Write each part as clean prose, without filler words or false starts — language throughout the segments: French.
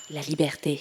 la liberté.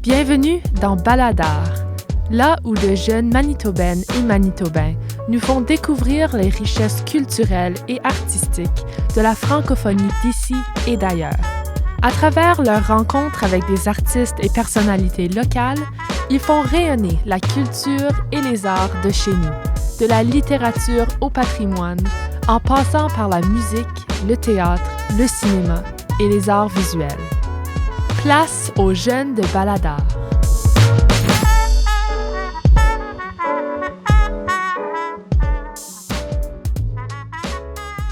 Bienvenue dans Baladar, là où de jeunes Manitobaines et Manitobains nous font découvrir les richesses culturelles et artistiques de la francophonie d'ici et d'ailleurs. À travers leurs rencontres avec des artistes et personnalités locales, ils font rayonner la culture et les arts de chez nous, de la littérature au patrimoine, en passant par la musique, le théâtre, le cinéma et les arts visuels. Place aux jeunes de Baladar.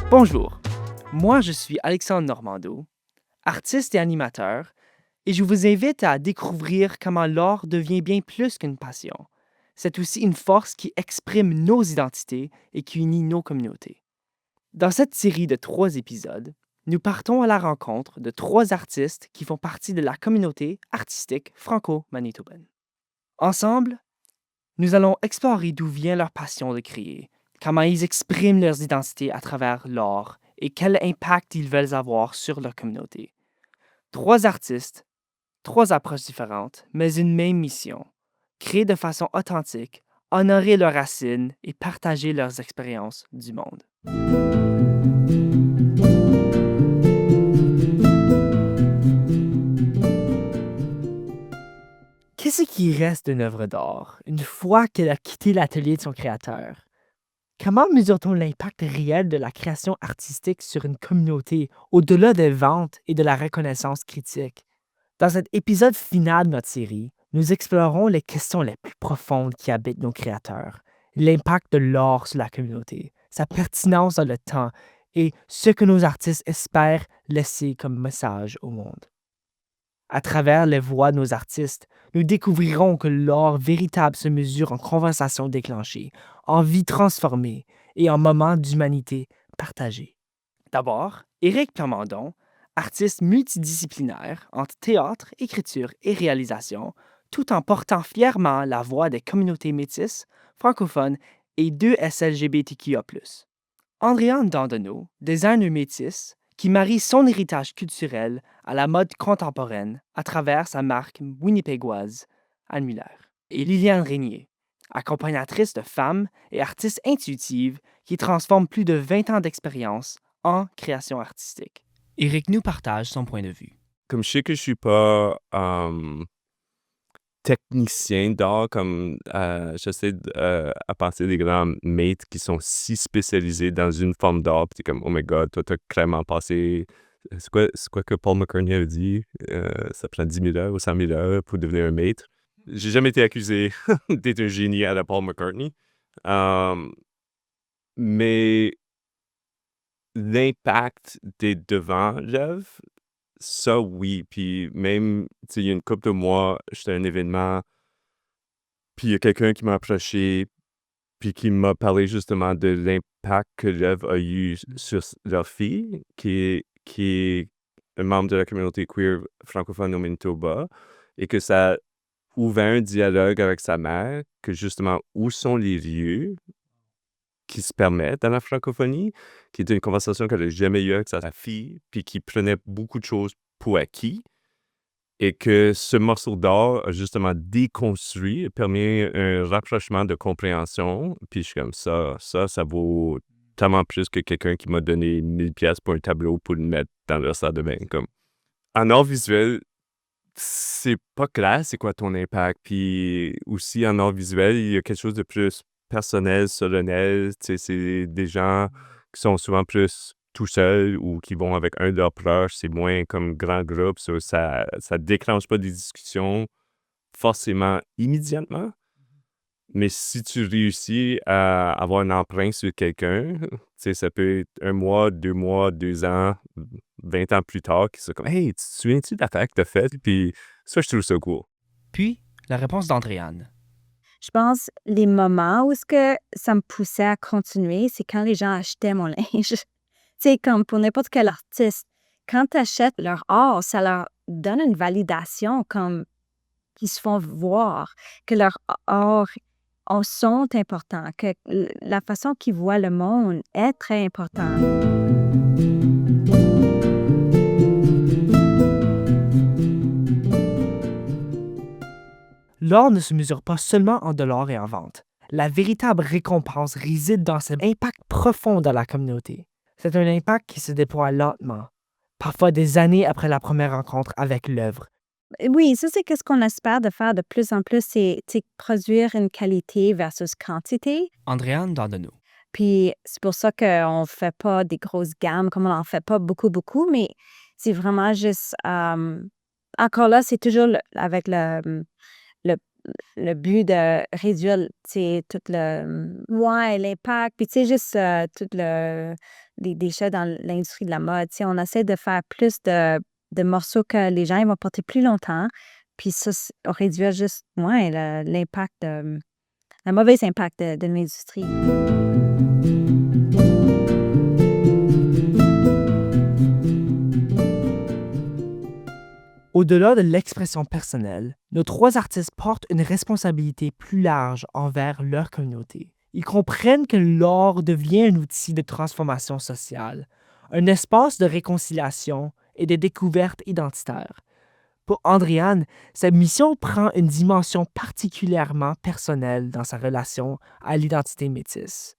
Bonjour, moi je suis Alexandre Normando, artiste et animateur, et je vous invite à découvrir comment l'art devient bien plus qu'une passion. C'est aussi une force qui exprime nos identités et qui unit nos communautés. Dans cette série de 3 épisodes, nous partons à la rencontre de 3 artistes qui font partie de la communauté artistique franco-manitobaine. Ensemble, nous allons explorer d'où vient leur passion de créer, comment ils expriment leurs identités à travers l'art et quel impact ils veulent avoir sur leur communauté. 3 artistes, 3 approches différentes, mais une même mission: créer de façon authentique, honorer leurs racines et partager leurs expériences du monde. Qu'est-ce qui reste d'une œuvre d'art une fois qu'elle a quitté l'atelier de son créateur? Comment mesure-t-on l'impact réel de la création artistique sur une communauté au-delà des ventes et de la reconnaissance critique? Dans cet épisode final de notre série, nous explorons les questions les plus profondes qui habitent nos créateurs, l'impact de l'art sur la communauté, sa pertinence dans le temps et ce que nos artistes espèrent laisser comme message au monde. À travers les voix de nos artistes, nous découvrirons que l'art véritable se mesure en conversations déclenchées, en vies transformées et en moments d'humanité partagés. D'abord, Éric Plamondon, artiste multidisciplinaire entre théâtre, écriture et réalisation, tout en portant fièrement la voix des communautés métisses, francophones et 2SLGBTQIA+. Andréane Dandonneau, designer métisse, qui marie son héritage culturel à la mode contemporaine à travers sa marque winnipégoise, Anne Muller. Et Liliane Régnier, accompagnatrice de femmes et artiste intuitive qui transforme plus de 20 ans d'expérience en création artistique. Éric nous partage son point de vue. Comme je sais que je suis pas technicien d'art, comme j'essaie à penser des grands maîtres qui sont si spécialisés dans une forme d'art, puis t'es comme, oh my god, toi, t'as clairement passé. C'est quoi que Paul McCartney a dit? Ça prend 10 000 heures ou 100 000 heures pour devenir un maître. J'ai jamais été accusé d'être un génie à la Paul McCartney. Mais l'impact des devants-l'œuvre, ça, oui. Puis même, tu sais, il y a une couple de mois, j'étais à un événement, puis il y a quelqu'un qui m'a approché, puis qui m'a parlé justement de l'impact que l'œuvre a eu sur leur fille, qui est un membre de la communauté queer francophone au Manitoba, et que ça a ouvert un dialogue avec sa mère, que justement, où sont les lieux qui se permettent dans la francophonie, qui était une conversation qu'elle n'a jamais eue avec sa fille, puis qui prenait beaucoup de choses pour acquis, et que ce morceau d'art a justement déconstruit et permis un rapprochement de compréhension, puis je suis comme ça vaut tellement plus que quelqu'un qui m'a donné 1000$ pour un tableau pour le mettre dans leur salle de bain. Comme. En art visuel, c'est pas clair c'est quoi ton impact, puis aussi en art visuel, il y a quelque chose de plus personnel, solennel, tu sais, c'est des gens qui sont souvent plus tout seuls ou qui vont avec un de leurs proches, c'est moins comme grand groupe, ça déclenche pas des discussions forcément immédiatement, mais si tu réussis à avoir une empreinte sur quelqu'un, tu sais, ça peut être 1 mois, 2 mois, 2 ans, 20 ans plus tard, qui sont comme « Hey, tu te souviens-tu de l'affaire que t'as faite? » Puis ça, je trouve ça cool. Puis, la réponse d'Andréane. Je pense les moments où ce que ça me poussait à continuer, c'est quand les gens achetaient mon linge. Tu sais, comme pour n'importe quel artiste, quand tu achètes leur art, ça leur donne une validation comme qui se font voir, que leur art en sont importants, que la façon qu'ils voient le monde est très importante. L'art ne se mesure pas seulement en dollars et en vente. La véritable récompense réside dans cet impact profond dans la communauté. C'est un impact qui se déploie lentement, parfois des années après la première rencontre avec l'œuvre. Oui, ça, c'est ce qu'on espère de faire de plus en plus, c'est produire une qualité versus quantité. Andréane Dandonneau. Puis c'est pour ça qu'on ne fait pas des grosses gammes, comme on n'en fait pas beaucoup, mais c'est vraiment juste... encore là, c'est toujours avec le but de réduire tout l'impact, puis juste tout les déchets dans l'industrie de la mode. On essaie de faire plus de morceaux que les gens ils vont porter plus longtemps, puis ça, on réduit juste l'impact, le mauvais impact de l'industrie. Au-delà de l'expression personnelle, nos 3 artistes portent une responsabilité plus large envers leur communauté. Ils comprennent que l'art devient un outil de transformation sociale, un espace de réconciliation et de découverte identitaire. Pour Andréane, cette mission prend une dimension particulièrement personnelle dans sa relation à l'identité métisse.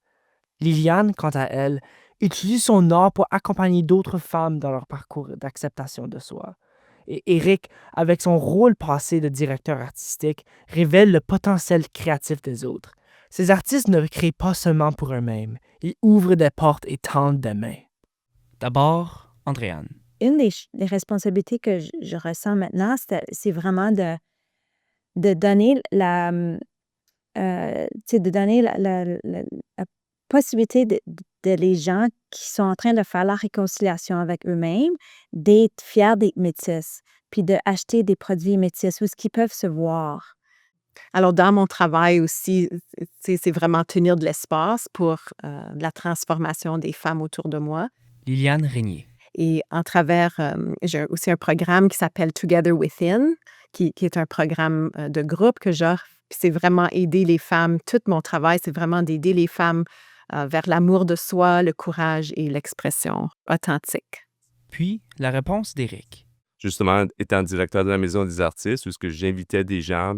Liliane, quant à elle, utilise son art pour accompagner d'autres femmes dans leur parcours d'acceptation de soi. Et Éric, avec son rôle passé de directeur artistique, révèle le potentiel créatif des autres. Ces artistes ne créent pas seulement pour eux-mêmes, ils ouvrent des portes et tendent des mains. D'abord, Andréane. Une des responsabilités que je ressens maintenant, c'est vraiment de donner de donner la possibilité de les gens qui sont en train de faire la réconciliation avec eux-mêmes, d'être fiers d'être métis, puis d'acheter des produits métis où ils peuvent se voir. Alors, dans mon travail aussi, c'est vraiment tenir de l'espace pour la transformation des femmes autour de moi. Liliane Régnier. Et en travers, j'ai aussi un programme qui s'appelle Together Within, qui est un programme de groupe que j'offre. Puis c'est vraiment aider les femmes. Tout mon travail, c'est vraiment d'aider les femmes vers l'amour de soi, le courage et l'expression authentique. Puis, la réponse d'Éric. Justement, étant directeur de la Maison des artistes, où j'invitais des gens,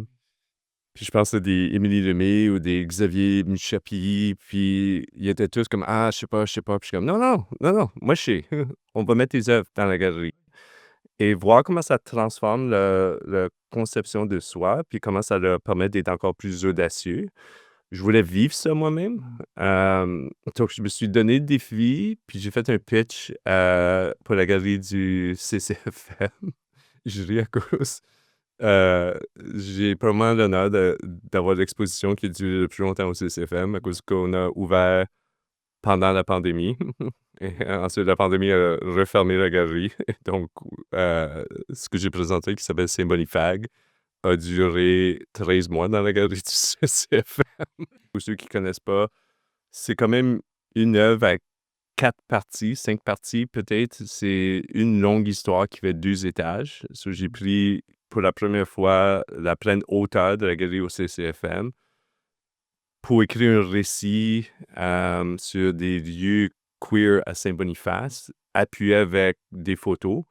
puis je pense à des Émilie Lemay ou des Xavier Michapi, puis ils étaient tous comme « Ah, je sais pas. » Puis je suis comme « Non, moi je sais. On va mettre tes œuvres dans la galerie. » Et voir comment ça transforme la conception de soi, puis comment ça leur permet d'être encore plus audacieux. Je voulais vivre ça moi-même. Donc, je me suis donné le défi, puis j'ai fait un pitch pour la galerie du CCFM. Je ris à cause. J'ai probablement l'honneur d'avoir l'exposition qui a duré le plus longtemps au CCFM à cause qu'on a ouvert pendant la pandémie. Et ensuite, la pandémie a refermé la galerie. Donc, ce que j'ai présenté, qui s'appelle Symbolifag, a duré 13 mois dans la galerie du CCFM. Pour ceux qui ne connaissent pas, c'est quand même une œuvre à 4 parties, 5 parties peut-être. C'est une longue histoire qui fait 2 étages. So, j'ai pris pour la première fois la pleine hauteur de la galerie au CCFM pour écrire un récit sur des lieux queer à Saint-Boniface, appuyé avec des photos.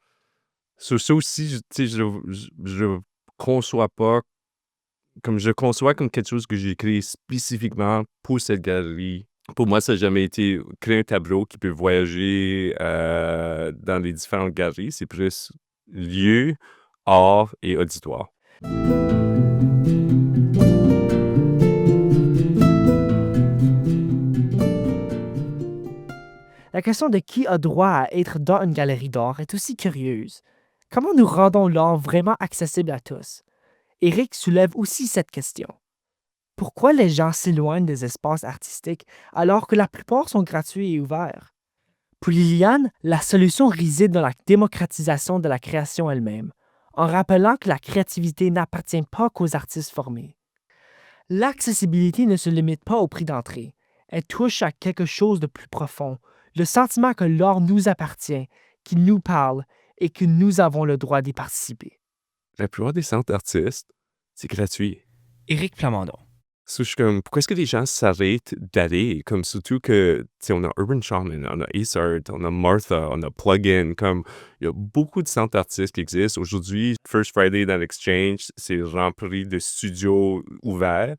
Sur ça aussi, je conçois pas comme je conçois comme quelque chose que j'ai créé spécifiquement pour cette galerie. Pour moi, ça n'a jamais été créer un tableau qui peut voyager dans les différentes galeries. C'est plus lieu, art et auditoire. La question de qui a droit à être dans une galerie d'art est aussi curieuse. Comment nous rendons l'art vraiment accessible à tous? Éric soulève aussi cette question. Pourquoi les gens s'éloignent des espaces artistiques alors que la plupart sont gratuits et ouverts? Pour Liliane, la solution réside dans la démocratisation de la création elle-même, en rappelant que la créativité n'appartient pas qu'aux artistes formés. L'accessibilité ne se limite pas au prix d'entrée. Elle touche à quelque chose de plus profond, le sentiment que l'art nous appartient, qu'il nous parle et que nous avons le droit d'y participer. La plupart des centres d'artistes c'est gratuit. Éric Plamondon. So, je suis comme, pourquoi est-ce que les gens s'arrêtent d'aller? Comme surtout que, tu sais, on a Urban Shaman, on a AceArt, on a Martha, on a Plugin, comme, il y a beaucoup de centres artistes qui existent. Aujourd'hui, First Friday dans l'Exchange, c'est rempli de studios ouverts,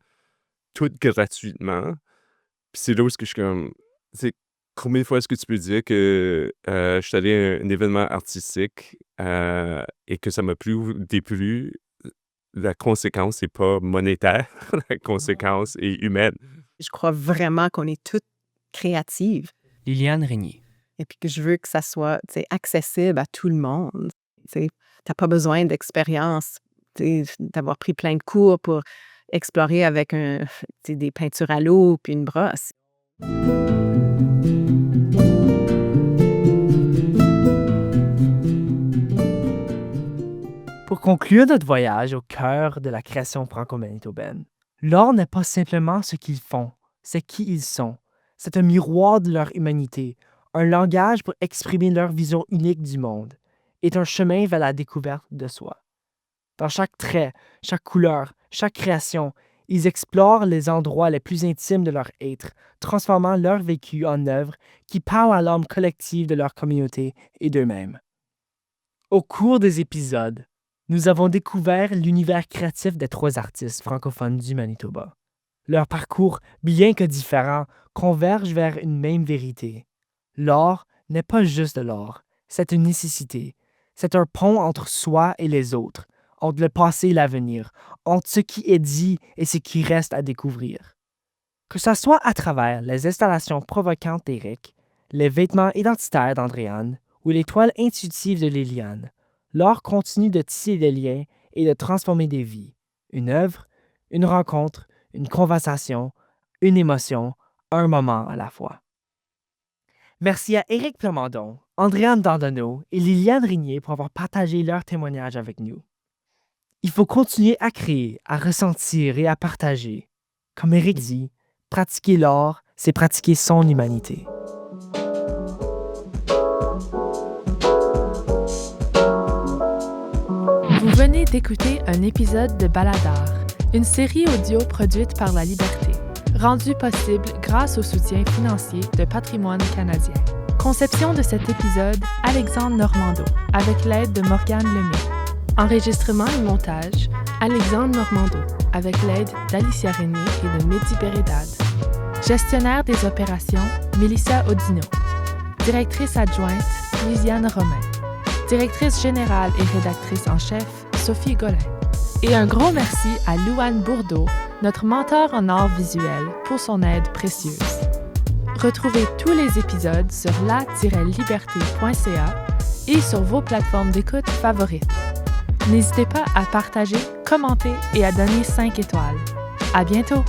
tout gratuitement. Puis c'est là où est-ce que je suis comme, c'est combien de fois est-ce que tu peux dire que je suis allé à un événement artistique et que ça m'a déplu? La conséquence n'est pas monétaire, la conséquence est humaine. Je crois vraiment qu'on est toutes créatives Liliane Régnier. et puis que je veux que ça soit, tu sais, accessible à tout le monde. Tu sais, t'as pas besoin d'expérience, tu sais, d'avoir pris plein de cours pour explorer avec tu sais, des peintures à l'eau puis une brosse. Pour conclure notre voyage au cœur de la création franco-manitobaine, l'art n'est pas simplement ce qu'ils font, c'est qui ils sont. C'est un miroir de leur humanité, un langage pour exprimer leur vision unique du monde, et un chemin vers la découverte de soi. Dans chaque trait, chaque couleur, chaque création, ils explorent les endroits les plus intimes de leur être, transformant leur vécu en œuvres qui parlent à l'âme collective de leur communauté et d'eux-mêmes. Au cours des épisodes, nous avons découvert l'univers créatif des 3 artistes francophones du Manitoba. Leur parcours, bien que différent, converge vers une même vérité. L'art n'est pas juste de l'art, c'est une nécessité. C'est un pont entre soi et les autres, entre le passé et l'avenir, entre ce qui est dit et ce qui reste à découvrir. Que ce soit à travers les installations provocantes d'Éric, les vêtements identitaires d'Andréane ou les toiles intuitives de Liliane, l'art continue de tisser des liens et de transformer des vies. Une œuvre, une rencontre, une conversation, une émotion, un moment à la fois. Merci à Éric Plamondon, Andréane Dandonneau et Liliane Régnier pour avoir partagé leur témoignage avec nous. Il faut continuer à créer, à ressentir et à partager. Comme Éric dit, pratiquer l'art, c'est pratiquer son humanité. Vous venez d'écouter un épisode de Baladar, une série audio produite par La Liberté, rendue possible grâce au soutien financier de Patrimoine canadien. Conception de cet épisode, Alexandre Normando, avec l'aide de Morgane Lemay. Enregistrement et montage, Alexandre Normando, avec l'aide d'Alicia René et de Mehdi Bérédad. Gestionnaire des opérations, Mélissa Odino. Directrice adjointe, Louisiane Romain. Directrice générale et rédactrice en chef, Sophie Golin. Et un gros merci à Louane Bourdeau, notre mentor en art visuel, pour son aide précieuse. Retrouvez tous les épisodes sur la-liberté.ca et sur vos plateformes d'écoute favorites. N'hésitez pas à partager, commenter et à donner 5 étoiles. À bientôt!